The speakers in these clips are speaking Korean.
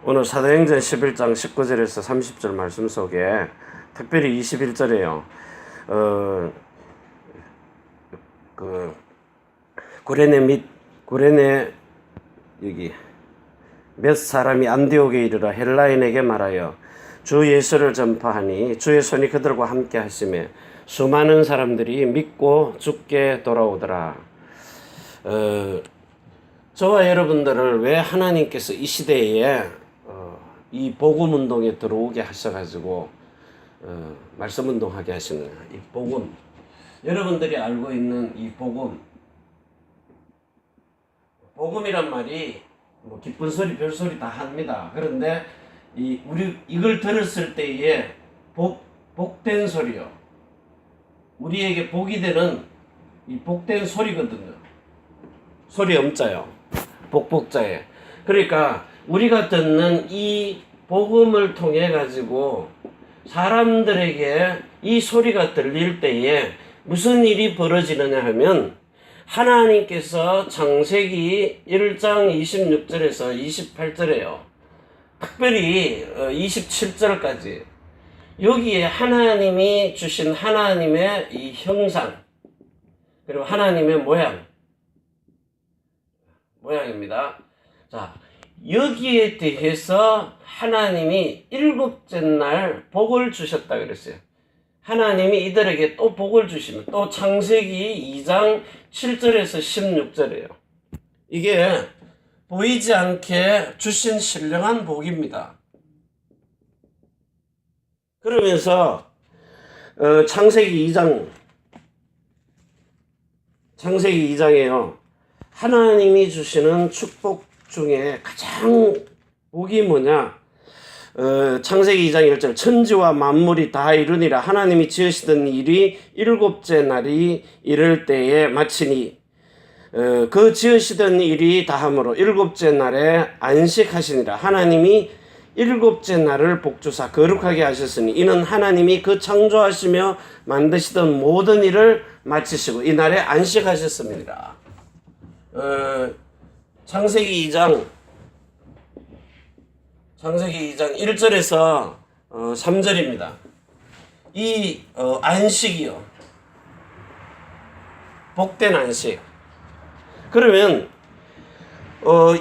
오늘 사도행전 11장 19절에서 30절 말씀 속에 특별히 21절에요. 구레네 여기 몇 사람이 안디옥에 이르러 헬라인에게 말하여 주 예수를 전파하니 주의 손이 그들과 함께 하시매 수많은 사람들이 믿고 주께 돌아오더라. 저와 여러분들을 왜 하나님께서 이 시대에 이 복음 운동에 들어오게 하셔가지고 말씀 운동하게 하시느냐. 이 복음, 여러분들이 알고 있는 이 복음이란 말이 뭐 기쁜 소리, 별소리 다 합니다. 그런데 우리 이걸 들었을 때에 복된 소리요. 우리에게 복이 되는 이 복된 소리거든요. 소리 엄자요. 복복자에. 그러니까 우리가 듣는 이 복음을 통해 가지고 사람들에게 이 소리가 들릴 때에 무슨 일이 벌어지느냐 하면 하나님께서 창세기 1장 26절에서 28절에요. 특별히 27절까지 여기에 하나님이 주신 하나님의 이 형상 그리고 하나님의 모양입니다. 자, 여기에 대해서 하나님이 일곱째 날 복을 주셨다 그랬어요. 하나님이 이들에게 또 복을 주시면 또 창세기 2장 7절에서 16절이에요. 이게 보이지 않게 주신 신령한 복입니다. 그러면서 창세기 2장에요. 하나님이 주시는 축복 중에 가장 복이 뭐냐? 창세기 2장 1절 천지와 만물이 다 이루니라. 하나님이 지으시던 일이 일곱째 날이 이를 때에 마치니 그 지으시던 일이 다함으로 일곱째 날에 안식하시니라. 하나님이 일곱째 날을 복주사 거룩하게 하셨으니 이는 하나님이 그 창조하시며 만드시던 모든 일을 마치시고 이 날에 안식하셨습니다. 창세기 2장 1절에서 3절입니다. 이 안식이요. 복된 안식. 그러면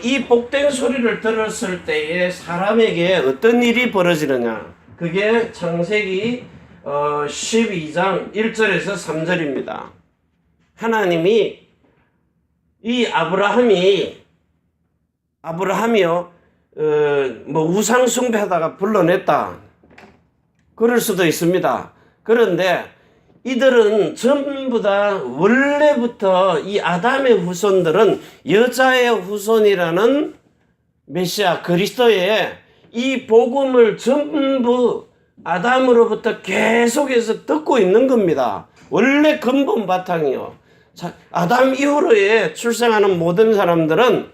이 복된 소리를 들었을 때에 사람에게 어떤 일이 벌어지느냐. 그게 창세기 12장 1절에서 3절입니다. 하나님이 이 아브라함이요, 우상 숭배하다가 불러냈다. 그럴 수도 있습니다. 그런데 이들은 전부 다 원래부터 이 아담의 후손들은 여자의 후손이라는 메시아 그리스도의 이 복음을 전부 아담으로부터 계속해서 듣고 있는 겁니다. 원래 근본 바탕이요. 아담 이후로에 출생하는 모든 사람들은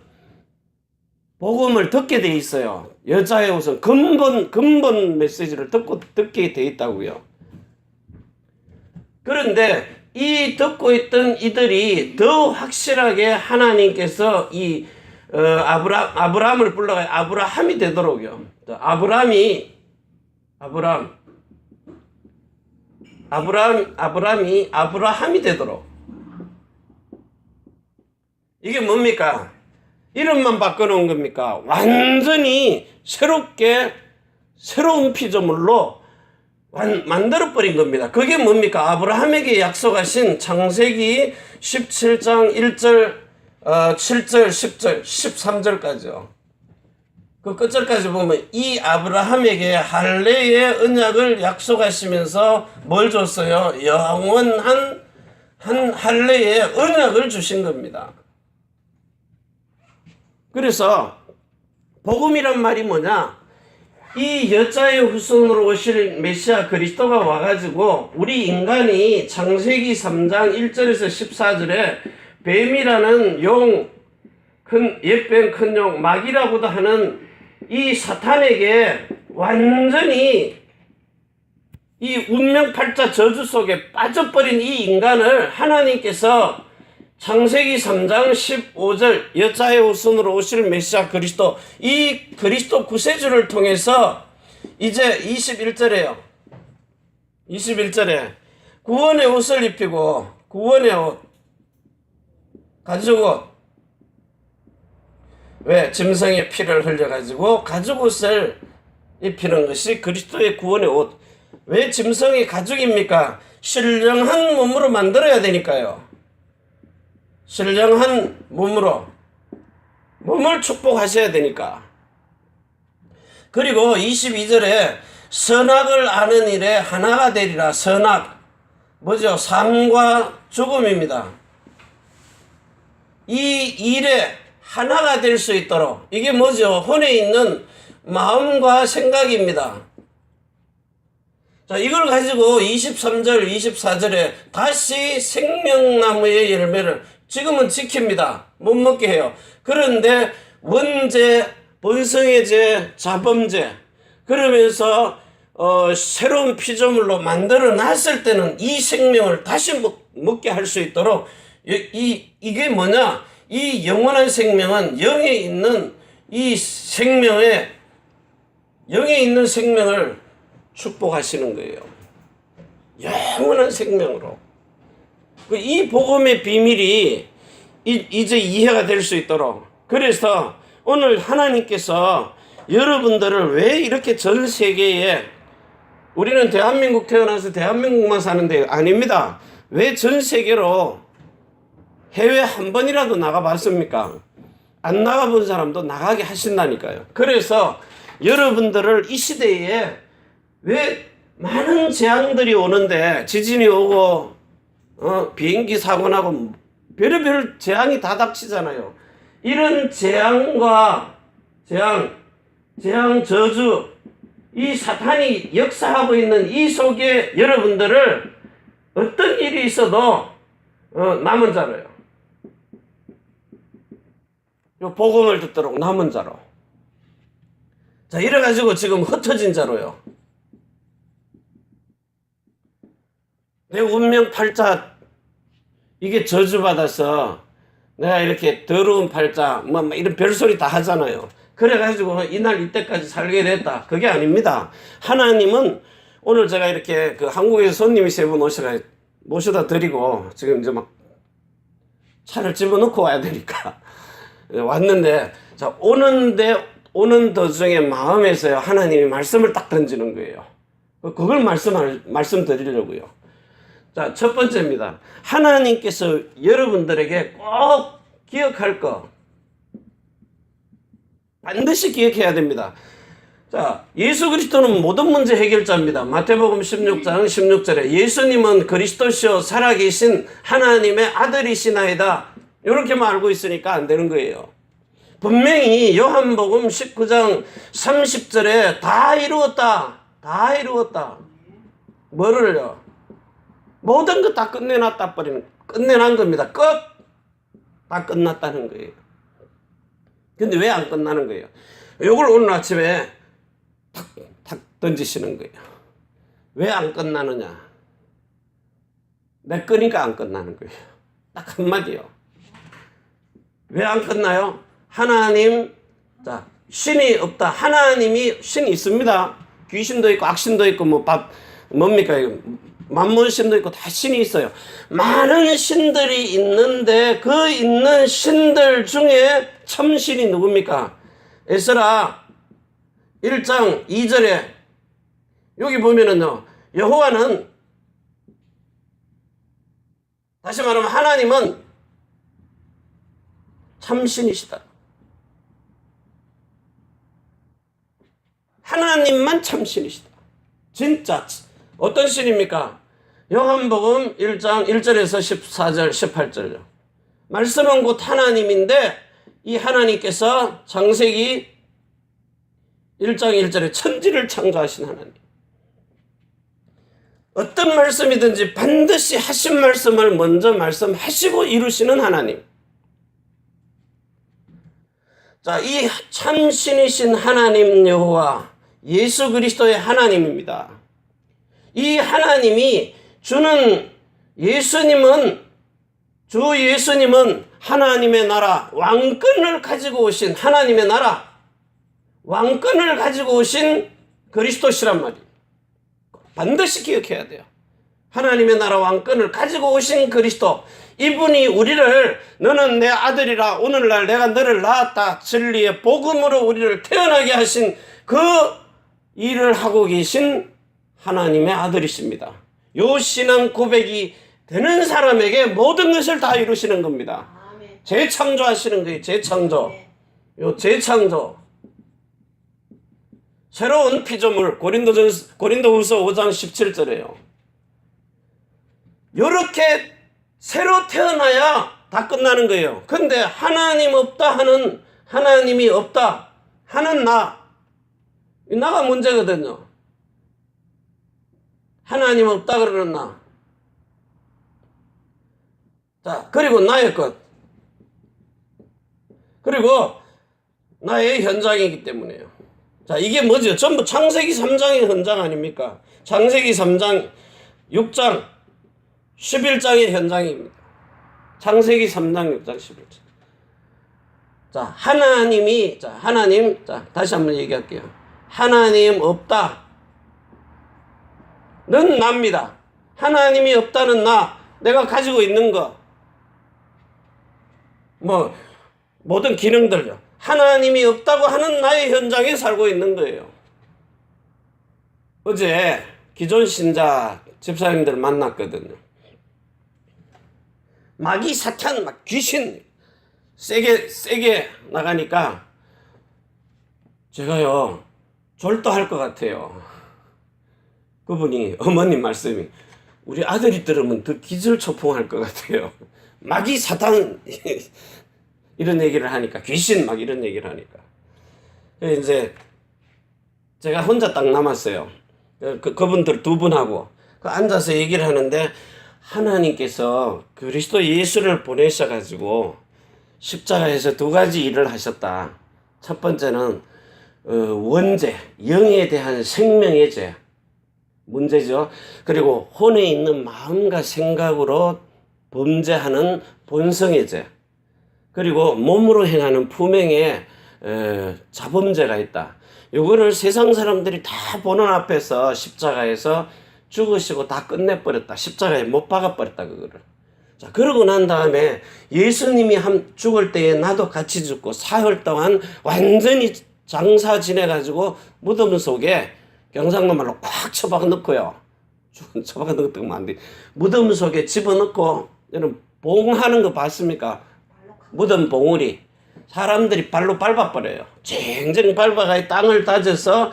복음을 듣게 돼 있어요. 여자의 우선 근본 메시지를 듣게 돼 있다고요. 그런데 이 듣고 있던 이들이 더 확실하게 하나님께서 이 아브라함을 불러가 아브라함이 되도록요. 아브라함이 되도록. 이게 뭡니까? 이름만 바꿔놓은 겁니까? 완전히 새로운 피조물로 만들어버린 겁니다. 그게 뭡니까? 아브라함에게 약속하신 창세기 17장 1절, 7절, 10절, 13절까지요. 그 끝절까지 보면 이 아브라함에게 할례의 언약을 약속하시면서 뭘 줬어요? 영원한 할례의 언약을 주신 겁니다. 그래서 복음이란 말이 뭐냐? 이 여자의 후손으로 오실 메시아 그리스도가 와가지고 우리 인간이 창세기 3장 1절에서 14절에 뱀이라는 옛뱀 큰 용 마귀라고도 하는 이 사탄에게 완전히 이 운명팔자 저주 속에 빠져버린 이 인간을 하나님께서 창세기 3장 15절 여자의 후손으로 오실 메시아 그리스도, 이 그리스도 구세주를 통해서 이제 21절에요. 21절에 구원의 옷을 입히고, 구원의 옷, 가죽옷, 왜? 짐승의 피를 흘려가지고 가죽옷을 입히는 것이 그리스도의 구원의 옷. 왜 짐승이 가죽입니까? 신령한 몸으로 만들어야 되니까요. 신령한 몸으로 몸을 축복하셔야 되니까. 그리고 22절에 선악을 아는 일에 하나가 되리라. 선악 뭐죠? 삶과 죽음입니다. 이 일에 하나가 될 수 있도록, 이게 뭐죠? 혼에 있는 마음과 생각입니다. 자, 이걸 가지고 23절, 24절에 다시 생명나무의 열매를 지금은 지킵니다. 못 먹게 해요. 그런데 원죄, 본성의 죄, 자범죄, 그러면서 새로운 피조물로 만들어 놨을 때는 이 생명을 다시 먹게 할 수 있도록, 이게 뭐냐? 이 영원한 생명은 영에 있는 이 생명에, 영에 있는 생명을 축복하시는 거예요. 영원한 생명으로. 이 복음의 비밀이 이제 이해가 될 수 있도록. 그래서 오늘 하나님께서 여러분들을 왜 이렇게 전 세계에, 우리는 대한민국 태어나서 대한민국만 사는데 아닙니다. 왜 전 세계로 해외 한 번이라도 나가봤습니까? 안 나가본 사람도 나가게 하신다니까요. 그래서 여러분들을 이 시대에 왜 많은 재앙들이 오는데, 지진이 오고 비행기 사고 나고 별의별 재앙이 다 닥치잖아요. 이런 재앙과 재앙 저주, 이 사탄이 역사하고 있는 이 속에 여러분들을 어떤 일이 있어도 남은 자로요. 복음을 듣도록 남은 자로. 자, 이래가지고 지금 흩어진 자로요. 내 운명 팔자, 이게 저주받아서 내가 이렇게 더러운 팔자, 뭐 이런 별소리 다 하잖아요. 그래가지고 이날 이때까지 살게 됐다. 그게 아닙니다. 하나님은 오늘 제가 이렇게 그 한국에서 손님이 3분 모셔다 드리고, 지금 이제 막 차를 집어넣고 와야 되니까 왔는데, 자, 오는 도중에 마음에서요, 하나님이 말씀을 딱 던지는 거예요. 그걸 말씀드리려고요. 자, 첫 번째입니다. 하나님께서 여러분들에게 꼭 기억할 거, 반드시 기억해야 됩니다. 자, 예수 그리스도는 모든 문제 해결자입니다. 마태복음 16장 16절에 예수님은 그리스도시요 살아계신 하나님의 아들이시나이다. 이렇게만 알고 있으니까 안 되는 거예요. 분명히 요한복음 19장 30절에 다 이루었다. 다 이루었다. 뭐를요? 모든 거 다 끝내난 겁니다. 끝! 다 끝났다는 거예요. 근데 왜 안 끝나는 거예요? 이걸 오늘 아침에 탁 던지시는 거예요. 왜 안 끝나느냐? 내 거니까 안 끝나는 거예요. 딱 한마디요. 왜 안 끝나요? 하나님, 자, 신이 없다. 하나님이 신이 있습니다. 귀신도 있고 악신도 있고 뭡니까 이거? 만문신도 있고 다 신이 있어요. 많은 신들이 있는데 그 있는 신들 중에 참신이 누굽니까? 에스라 1장 2절에 여기 보면은요, 여호와는, 다시 말하면 하나님은 참신이시다. 하나님만 참신이시다. 진짜 어떤 신입니까? 요한복음 1장 1절에서 14절 18절요. 말씀은 곧 하나님인데 이 하나님께서 창세기 1장 1절에 천지를 창조하신 하나님. 어떤 말씀이든지 반드시 하신 말씀을 먼저 말씀하시고 이루시는 하나님. 자, 이 참신이신 하나님 여호와 예수 그리스도의 하나님입니다. 이 하나님이 주는, 예수님은 주 예수님은 하나님의 나라, 왕권을 가지고 오신 하나님의 나라, 왕권을 가지고 오신 그리스도시란 말이에요. 반드시 기억해야 돼요. 하나님의 나라 왕권을 가지고 오신 그리스도, 이분이 우리를 너는 내 아들이라 오늘날 내가 너를 낳았다 진리의 복음으로 우리를 태어나게 하신 그 일을 하고 계신 하나님의 아들이십니다. 요 신앙 고백이 되는 사람에게 모든 것을 다 이루시는 겁니다. 재창조하시는 거예요. 재창조. 요 재창조. 새로운 피조물. 고린도후서 5장 17절에요. 요렇게 새로 태어나야 다 끝나는 거예요. 근데 하나님 없다 하는, 하나님이 없다 하는 나가 문제거든요. 하나님 없다 그러는 나. 자, 그리고 나의 것. 그리고 나의 현장이기 때문에요. 자, 이게 뭐죠? 전부 창세기 3장의 현장 아닙니까? 창세기 3장, 6장, 11장의 현장입니다. 창세기 3장, 6장, 11장. 자, 하나님이, 하나님, 다시 한번 얘기할게요. 하나님 없다. 는 납니다. 하나님이 없다는 내가 가지고 있는 거. 모든 기능들요. 하나님이 없다고 하는 나의 현장에 살고 있는 거예요. 어제 기존 신자 집사님들 만났거든요. 마귀 사탄, 귀신 세게 나가니까 제가요 졸도할 것 같아요. 그분이 어머님 말씀이 우리 아들이 들으면 더 기절초풍할 것 같아요. 마귀 사탄 이런 얘기를 하니까, 귀신 막 이런 얘기를 하니까 이제 제가 혼자 딱 남았어요. 그분들 두 분하고 앉아서 얘기를 하는데, 하나님께서 그리스도 예수를 보내셔가지고 십자가에서 두 가지 일을 하셨다. 첫 번째는 원죄, 영에 대한 생명의 죄 문제죠. 그리고 혼에 있는 마음과 생각으로 범죄하는 본성의 죄, 그리고 몸으로 행하는 품행의 자범죄가 있다. 요거를 세상 사람들이 다 보는 앞에서 십자가에서 죽으시고 다 끝내버렸다. 십자가에 못 박아버렸다, 그거를. 자, 그러고 난 다음에 예수님이 죽을 때에 나도 같이 죽고 사흘 동안 완전히 장사 지내가지고 무덤 속에, 경상도 말로 꽉 처박아 넣고요. 처박아 넣으면 안 돼. 무덤 속에 집어넣고, 여러분, 봉하는 거 봤습니까? 무덤 봉우리. 사람들이 발로 밟아버려요. 쟁쟁 밟아가 땅을 다져서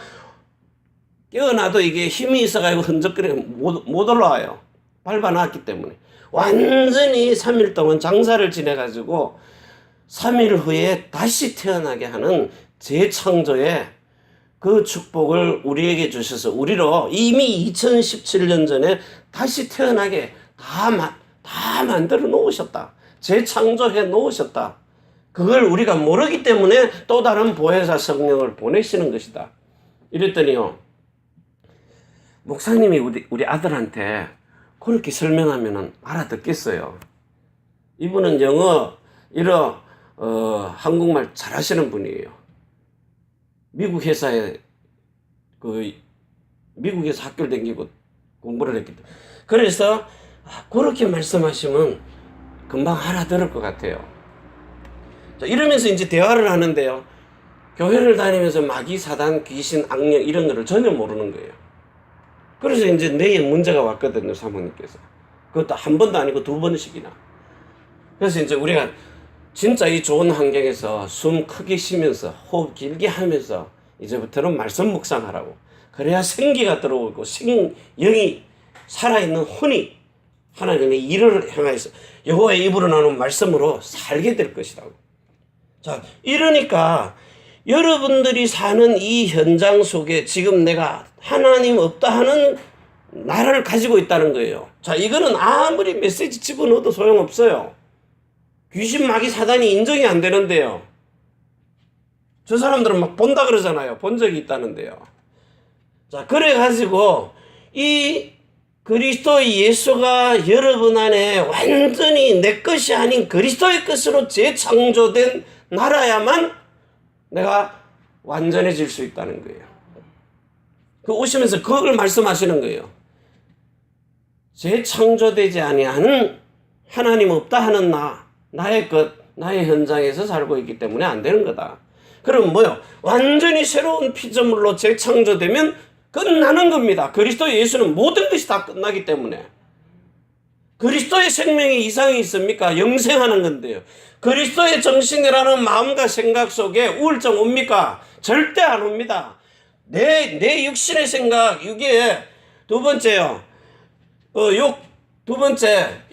깨어나도 이게 힘이 있어가지고 흔적거리고 못 올라와요. 밟아놨기 때문에. 완전히 3일 동안 장사를 지내가지고 3일 후에 다시 태어나게 하는 재창조의 그 축복을 우리에게 주셔서 우리로 이미 2017년 전에 다시 태어나게 다 만들어 놓으셨다. 재창조해 놓으셨다. 그걸 우리가 모르기 때문에 또 다른 보혜사 성령을 보내시는 것이다. 이랬더니요, 목사님이 우리 아들한테 그렇게 설명하면 알아듣겠어요. 이분은 영어, 한국말 잘하시는 분이에요. 미국 회사에 미국에서 학교를 다니고 공부를 했기 때문에. 그래서 그렇게 말씀하시면 금방 알아들을 것 같아요. 자, 이러면서 이제 대화를 하는데요, 교회를 다니면서 마귀, 사단, 귀신, 악령 이런 거를 전혀 모르는 거예요. 그래서 이제 뇌에 문제가 왔거든요, 사모님께서. 그것도 한 번도 아니고 두 번씩이나. 그래서 이제 우리가 진짜 이 좋은 환경에서 숨 크게 쉬면서 호흡 길게 하면서 이제부터는 말씀 묵상하라고. 그래야 생기가 들어오고 영이 살아있는 혼이 하나님의 일을 향해서 여호와의 입으로 나오는 말씀으로 살게 될 것이라고. 자, 이러니까 여러분들이 사는 이 현장 속에 지금 내가 하나님 없다 하는 나라를 가지고 있다는 거예요. 자, 이거는 아무리 메시지 집어넣어도 소용없어요. 귀신, 마귀, 사단이 인정이 안 되는데요. 저 사람들은 막 본다 그러잖아요. 본 적이 있다는데요. 자, 그래가지고 이 그리스도 예수가 여러분 안에 완전히 내 것이 아닌 그리스도의 것으로 재창조된 나라야만 내가 완전해질 수 있다는 거예요. 그 오시면서 그걸 말씀하시는 거예요. 재창조되지 아니하는 하나님 없다 하는 나의 것, 나의 현장에서 살고 있기 때문에 안 되는 거다. 그럼 뭐요? 완전히 새로운 피조물로 재창조되면 끝나는 겁니다. 그리스도 예수는 모든 것이 다 끝나기 때문에. 그리스도의 생명에 이상이 있습니까? 영생하는 건데요. 그리스도의 정신이라는 마음과 생각 속에 우울증 옵니까? 절대 안 옵니다. 내 육신의 생각, 이게 두 번째요. 두 번째,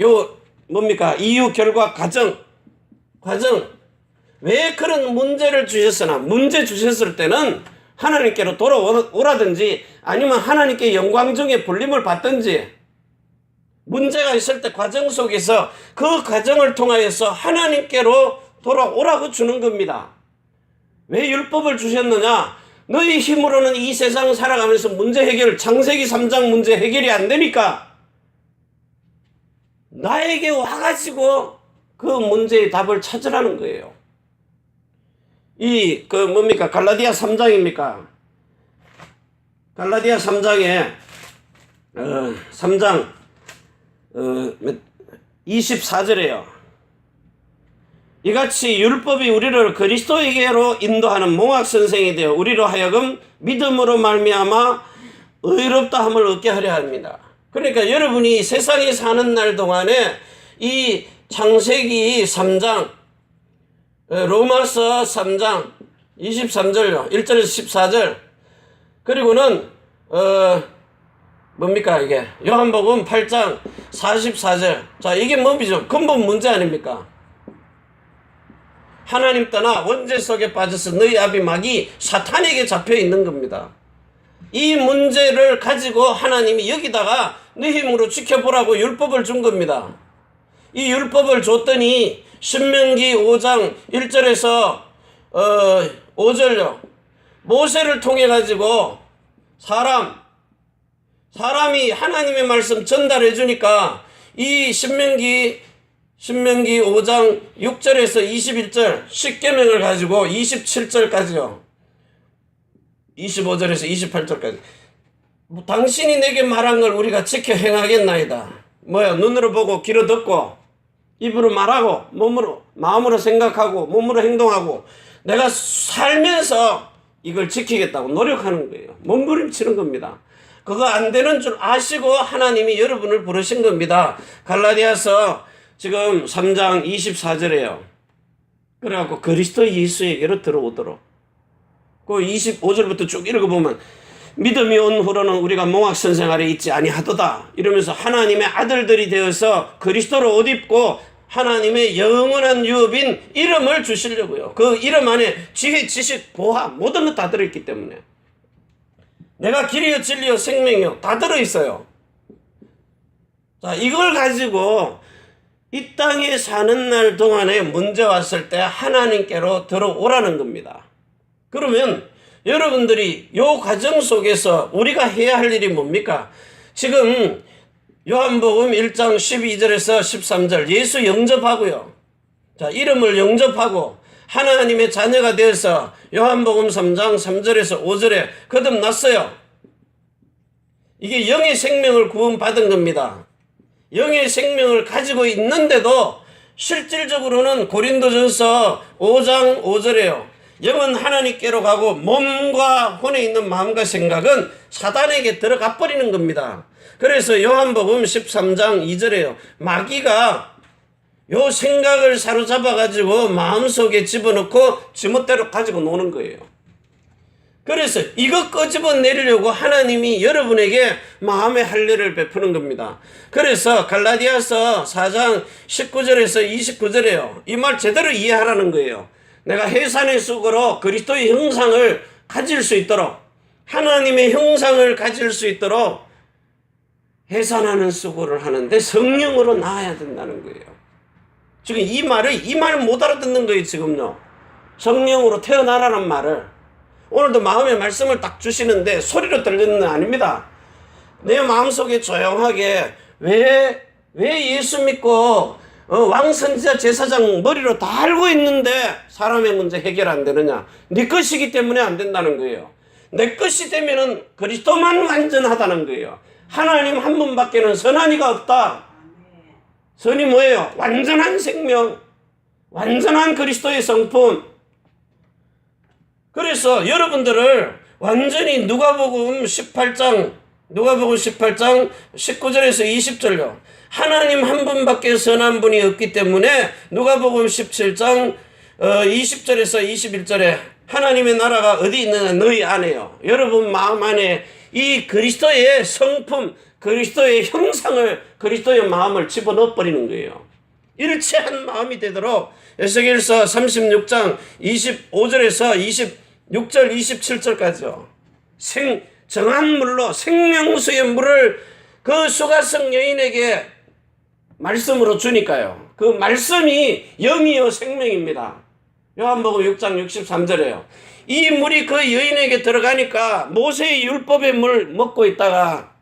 뭡니까? 이유, 결과, 과정. 왜 그런 문제를 주셨으나, 문제 주셨을 때는 하나님께로 돌아오라든지 아니면 하나님께 영광 중에 불림을 받든지, 문제가 있을 때 과정 속에서 그 과정을 통하여서 하나님께로 돌아오라고 주는 겁니다. 왜 율법을 주셨느냐? 너희 힘으로는 이 세상 살아가면서 문제 해결, 창세기 3장 문제 해결이 안 되니까 나에게 와가지고 그 문제의 답을 찾으라는 거예요. 뭡니까? 갈라디아 3장입니까? 갈라디아 3장에, 3장, 24절에요. 이같이 율법이 우리를 그리스도에게로 인도하는 몽학선생이 되어 우리로 하여금 믿음으로 말미암아 의롭다함을 얻게 하려 합니다. 그러니까 여러분이 세상에 사는 날 동안에 이 창세기 3장, 로마서 3장 23절요. 1절에서 14절. 그리고는 뭡니까 이게? 요한복음 8장 44절. 자, 이게 뭡니까? 근본 문제 아닙니까? 하나님 떠나 원죄 속에 빠져서 너희 아비 마귀 사탄에게 잡혀 있는 겁니다. 이 문제를 가지고 하나님이 여기다가 네 힘으로 지켜보라고 율법을 준 겁니다. 이 율법을 줬더니 신명기 5장 1절에서 5절요. 모세를 통해 가지고 사람이 하나님의 말씀 전달해 주니까 이 신명기 5장 6절에서 21절 십계명을 가지고 27절까지요. 25절에서 28절까지. 당신이 내게 말한 걸 우리가 지켜 행하겠나이다. 눈으로 보고 귀로 듣고 입으로 말하고 마음으로 생각하고 몸으로 행동하고 내가 살면서 이걸 지키겠다고 노력하는 거예요. 몸부림치는 겁니다. 그거 안 되는 줄 아시고 하나님이 여러분을 부르신 겁니다. 갈라디아서 지금 3장 24절에요. 그래갖고 그리스도 예수에게로 들어오도록. 그 25절부터 쭉 읽어보면 믿음이 온 후로는 우리가 몽학선생 아래 있지 아니하도다. 이러면서 하나님의 아들들이 되어서 그리스도로 옷 입고 하나님의 영원한 유업인 이름을 주시려고요. 그 이름 안에 지혜, 지식, 보화 모든 것 다 들어있기 때문에. 내가 길이요 진리요 생명이요 다 들어있어요. 자, 이걸 가지고 이 땅에 사는 날 동안에 문제 왔을 때 하나님께로 들어오라는 겁니다. 그러면 여러분들이 이 과정 속에서 우리가 해야 할 일이 뭡니까? 지금 요한복음 1장 12절에서 13절 예수 영접하고요. 자, 이름을 영접하고 하나님의 자녀가 되어서 요한복음 3장 3절에서 5절에 거듭났어요. 이게 영의 생명을 구원받은 겁니다. 영의 생명을 가지고 있는데도 실질적으로는 고린도전서 5장 5절에요. 영은 하나님께로 가고 몸과 혼에 있는 마음과 생각은 사단에게 들어가 버리는 겁니다. 그래서 요한복음 13장 2절에요. 마귀가 요 생각을 사로잡아 가지고 마음속에 집어넣고 지멋대로 가지고 노는 거예요. 그래서 이거 끄집어내려고 하나님이 여러분에게 마음의 할례를 베푸는 겁니다. 그래서 갈라디아서 4장 19절에서 29절에요. 이 말 제대로 이해하라는 거예요. 내가 해산의 쑥으로 그리스도의 형상을 가질 수 있도록, 하나님의 형상을 가질 수 있도록 해산하는 수고를 하는데 성령으로 나아야 된다는 거예요. 지금 이 말을 못 알아듣는 거예요, 지금요. 성령으로 태어나라는 말을. 오늘도 마음의 말씀을 딱 주시는데 소리로 들리는 건 아닙니다. 내 마음속에 조용하게 왜 예수 믿고 왕 선지자 제사장 머리로 다 알고 있는데 사람의 문제 해결 안 되느냐? 네 것이기 때문에 안 된다는 거예요. 내 것이 되면은 그리스도만 완전하다는 거예요. 하나님 한 분밖에는 선한 이가 없다. 선이 뭐예요? 완전한 생명, 완전한 그리스도의 성품. 그래서 여러분들을 완전히 누가복음 18장 19절에서 20절요. 하나님 한 분밖에 선한 분이 없기 때문에 누가복음 17장 20절에서 21절에 하나님의 나라가 어디 있느냐? 너희 안에요. 여러분 마음 안에 이 그리스도의 성품, 그리스도의 형상을, 그리스도의 마음을 집어넣어 버리는 거예요. 일체한 마음이 되도록 에스겔서 36장 25절에서 26절 27절까지요. 정한 물로 생명수의 물을 그 수가성 여인에게 말씀으로 주니까요. 그 말씀이 영이요 생명입니다. 요한복음 6장 63절에요. 이 물이 그 여인에게 들어가니까 모세의 율법의 물 먹고 있다가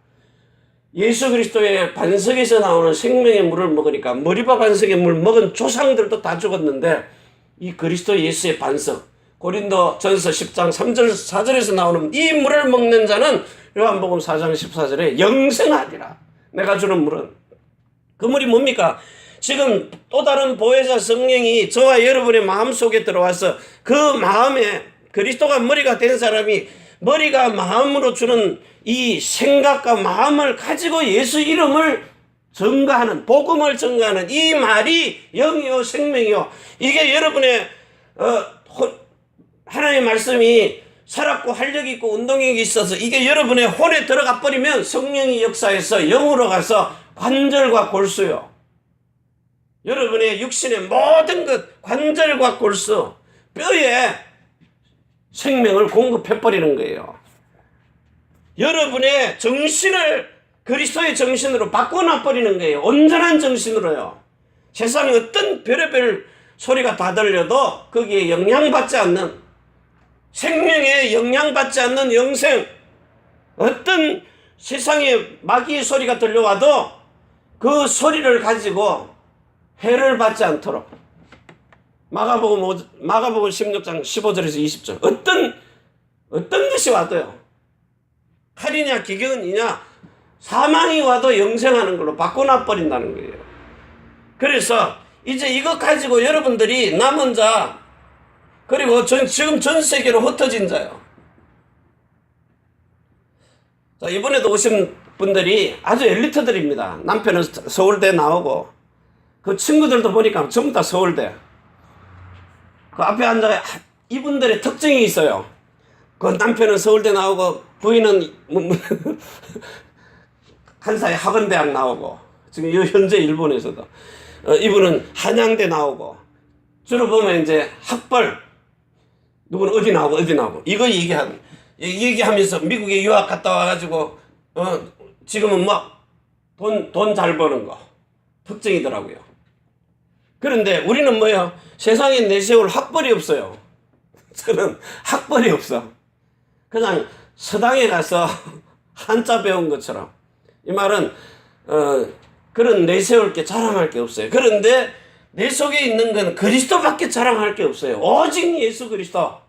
예수 그리스도의 반석에서 나오는 생명의 물을 먹으니까 머리바 반석의 물 먹은 조상들도 다 죽었는데 이 그리스도 예수의 반석 고린도 전서 10장 3절 4절에서 나오는 이 물을 먹는 자는 요한복음 4장 14절에 영생하리라. 내가 주는 물은 그 물이 뭡니까? 지금 또 다른 보혜사 성령이 저와 여러분의 마음속에 들어와서 그 마음에 그리스도가 머리가 된 사람이 머리가 마음으로 주는 이 생각과 마음을 가지고 예수 이름을 증거하는, 복음을 증거하는 이 말이 영이요 생명이요. 이게 여러분의 하나님의 말씀이 살았고 활력이 있고 운동력이 있어서 이게 여러분의 혼에 들어가 버리면 성령이 역사해서 영으로 가서 관절과 골수요. 여러분의 육신의 모든 것, 관절과 골수, 뼈에 생명을 공급해 버리는 거예요. 여러분의 정신을 그리스도의 정신으로 바꿔놔 버리는 거예요. 온전한 정신으로요. 세상에 어떤 별의별 소리가 다 들려도 거기에 영향받지 않는, 생명에 영향받지 않는 영생, 어떤 세상에 마귀의 소리가 들려와도 그 소리를 가지고 해를 받지 않도록 마가복음 16장 15절에서 20절 어떤 것이 와도요, 칼이냐 기근이냐 사망이 와도 영생하는 걸로 바꿔놔 버린다는 거예요. 그래서 이제 이것 가지고 여러분들이 남은 자, 그리고 지금 전 세계로 흩어진 자요. 자, 이번에도 오신 분들이 아주 엘리트들입니다. 남편은 서울대 나오고 그 친구들도 보니까 전부 다 서울대. 그 앞에 앉아 이분들의 특징이 있어요. 그 남편은 서울대 나오고 부인은 한사의 학원대학 나오고, 지금 현재 일본에서도 이분은 한양대 나오고, 주로 보면 이제 학벌 누구는 어디 나오고 이거 얘기하면서 미국에 유학 갔다 와가지고 지금은 막 돈 잘 버는 거 특징이더라고요. 그런데 우리는 뭐예요? 세상에 내세울 학벌이 없어요. 저는 학벌이 없어. 그냥 서당에 가서 한자 배운 것처럼. 이 말은 그런 내세울 게 자랑할 게 없어요. 그런데 내 속에 있는 건 그리스도밖에 자랑할 게 없어요. 오직 예수 그리스도.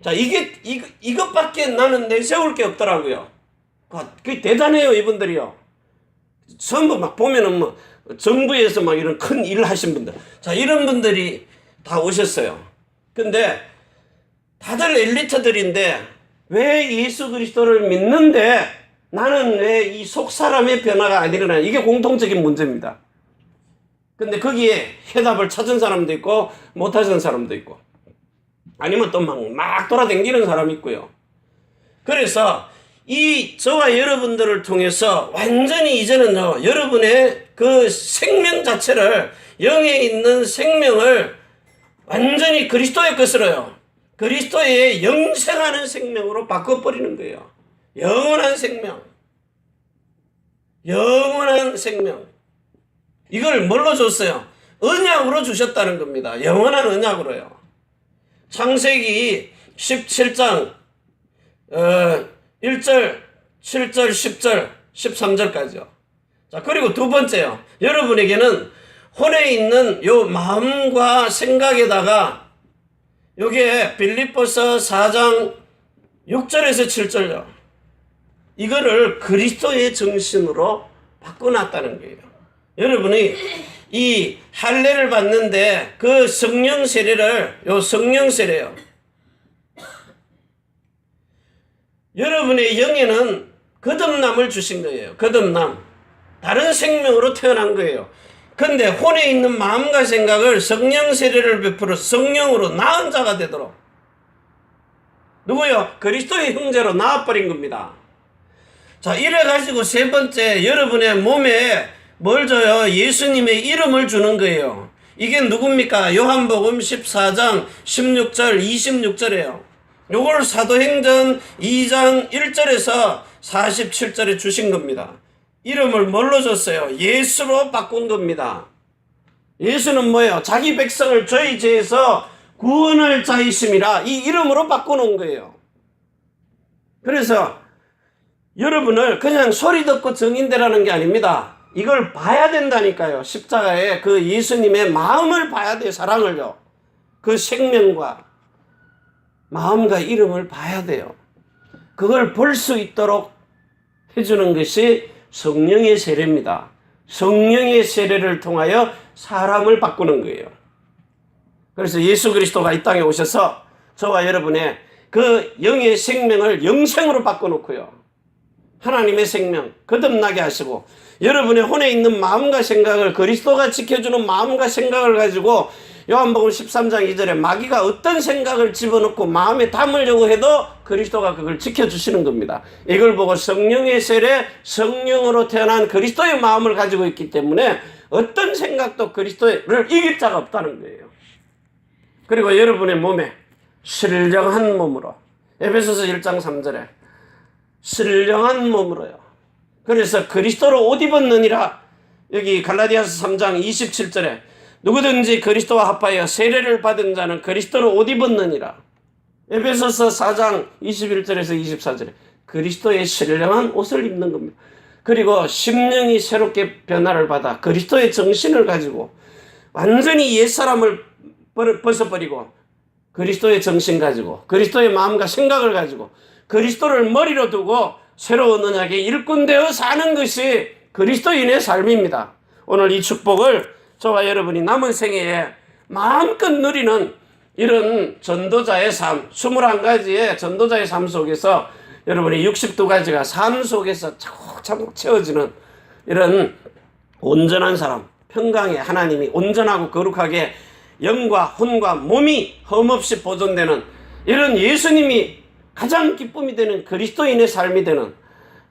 자, 이것밖에 나는 내세울 게 없더라고요. 그게 대단해요, 이분들이요. 전부 막 보면은 뭐 정부에서 막 이런 큰 일 하신 분들, 자, 이런 분들이 다 오셨어요. 근데 다들 엘리트들인데 왜 예수 그리스도를 믿는데 나는 왜 이 속 사람의 변화가 안 일어나? 이게 공통적인 문제입니다. 근데 거기에 해답을 찾은 사람도 있고 못 찾은 사람도 있고, 아니면 또 막 돌아다니는 사람이 있고요. 그래서 저와 여러분들을 통해서 완전히 이제는요, 여러분의 그 생명 자체를, 영에 있는 생명을 완전히 그리스도의 것으로요, 그리스도의 영생하는 생명으로 바꿔버리는 거예요. 영원한 생명. 영원한 생명. 이걸 뭘로 줬어요? 언약으로 주셨다는 겁니다. 영원한 언약으로요. 창세기 17장 1절 7절, 10절, 13절까지요. 자, 그리고 두 번째요. 여러분에게는 혼에 있는 요 마음과 생각에다가 요게 빌립보서 4장 6절에서 7절요. 이거를 그리스도의 정신으로 바꿔놨다는 거예요. 여러분이 이 할례를 받는데 그 성령 세례를, 요 성령 세례요. 여러분의 영에는 거듭남을 주신 거예요. 거듭남. 다른 생명으로 태어난 거예요. 근데 혼에 있는 마음과 생각을 성령 세례를 베풀어 성령으로 나은 자가 되도록, 누구요? 그리스도의 형제로 낳아버린 겁니다. 자, 이래가지고 세 번째, 여러분의 몸에 뭘 줘요? 예수님의 이름을 주는 거예요. 이게 누굽니까? 요한복음 14장 16절 26절이에요. 요걸 사도행전 2장 1절에서 47절에 주신 겁니다. 이름을 뭘로 줬어요? 예수로 바꾼 겁니다. 예수는 뭐예요? 자기 백성을 저희 죄에서 구원할 자이심이라 이 이름으로 바꾸는 거예요. 그래서 여러분을 그냥 소리 듣고 정인되라는 게 아닙니다. 이걸 봐야 된다니까요. 십자가에 그 예수님의 마음을 봐야 돼요. 사랑을요. 그 생명과 마음과 이름을 봐야 돼요. 그걸 볼 수 있도록 해주는 것이 성령의 세례입니다. 성령의 세례를 통하여 사람을 바꾸는 거예요. 그래서 예수 그리스도가 이 땅에 오셔서 저와 여러분의 그 영의 생명을 영생으로 바꿔놓고요. 하나님의 생명 거듭나게 하시고 여러분의 혼에 있는 마음과 생각을 그리스도가 지켜주는 마음과 생각을 가지고 요한복음 13장 2절에 마귀가 어떤 생각을 집어넣고 마음에 담으려고 해도 그리스도가 그걸 지켜주시는 겁니다. 이걸 보고 성령의 세례, 성령으로 태어난 그리스도의 마음을 가지고 있기 때문에 어떤 생각도 그리스도를 이길 자가 없다는 거예요. 그리고 여러분의 몸에 신령한 몸으로, 에베소서 1장 3절에 신령한 몸으로요. 그래서 그리스도로 옷 입었느니라. 여기 갈라디아서 3장 27절에 누구든지 그리스도와 합하여 세례를 받은 자는 그리스도로 옷 입었느니라. 에베소서 4장 21절에서 24절에 그리스도의 신령한 옷을 입는 겁니다. 그리고 심령이 새롭게 변화를 받아 그리스도의 정신을 가지고 완전히 옛사람을 벗어버리고 그리스도의 정신 가지고 그리스도의 마음과 생각을 가지고 그리스도를 머리로 두고 새로운 언약의 일꾼되어 사는 것이 그리스도인의 삶입니다. 오늘 이 축복을 저와 여러분이 남은 생애에 마음껏 누리는 이런 전도자의 삶, 21가지의 전도자의 삶 속에서 여러분이 62가지가 삶 속에서 차곡차곡 채워지는 이런 온전한 사람, 평강에 하나님이 온전하고 거룩하게 영과 혼과 몸이 흠없이 보존되는 이런 예수님이 가장 기쁨이 되는 그리스도인의 삶이 되는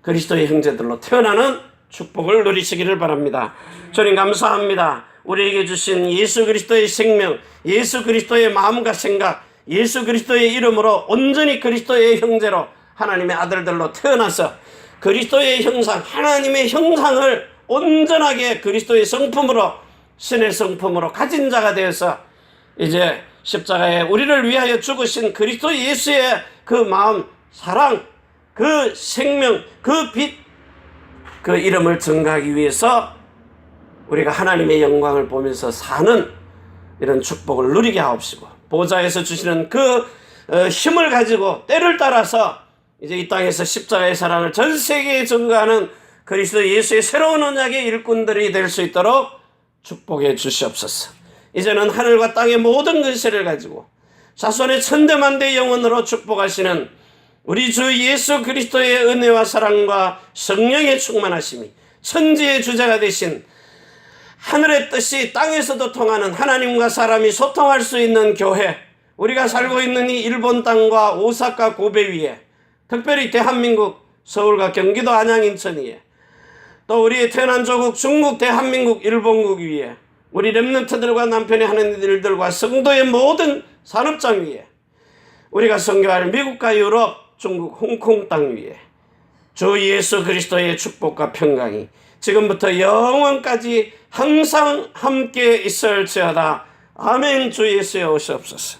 그리스도의 형제들로 태어나는 축복을 누리시기를 바랍니다. 주님 감사합니다. 우리에게 주신 예수 그리스도의 생명, 예수 그리스도의 마음과 생각, 예수 그리스도의 이름으로 온전히 그리스도의 형제로 하나님의 아들들로 태어나서 그리스도의 형상, 하나님의 형상을 온전하게 그리스도의 성품으로, 신의 성품으로 가진 자가 되어서 이제 십자가에 우리를 위하여 죽으신 그리스도 예수의 그 마음, 사랑, 그 생명, 그 빛, 그 이름을 증거하기 위해서 우리가 하나님의 영광을 보면서 사는 이런 축복을 누리게 하옵시고 보좌에서 주시는 그 힘을 가지고 때를 따라서 이제 이 땅에서 십자가의 사랑을 전 세계에 증거하는 그리스도 예수의 새로운 언약의 일꾼들이 될 수 있도록 축복해 주시옵소서. 이제는 하늘과 땅의 모든 근세를 가지고 자손의 천대만대 영혼으로 축복하시는 우리 주 예수 그리스도의 은혜와 사랑과 성령의 충만하심이 천지의 주제가 되신 하늘의 뜻이 땅에서도 통하는 하나님과 사람이 소통할 수 있는 교회, 우리가 살고 있는 이 일본 땅과 오사카 고베 위에, 특별히 대한민국 서울과 경기도 안양 인천 위에, 또 우리의 태어난 조국 중국 대한민국 일본국 위에, 우리 렘넌트들과 남편이 하는 일들과 성도의 모든 산업장 위에, 우리가 선교할 미국과 유럽, 중국, 홍콩 땅 위에 주 예수 그리스도의 축복과 평강이 지금부터 영원까지 항상 함께 있을지어다. 아멘. 주 예수여 오시옵소서.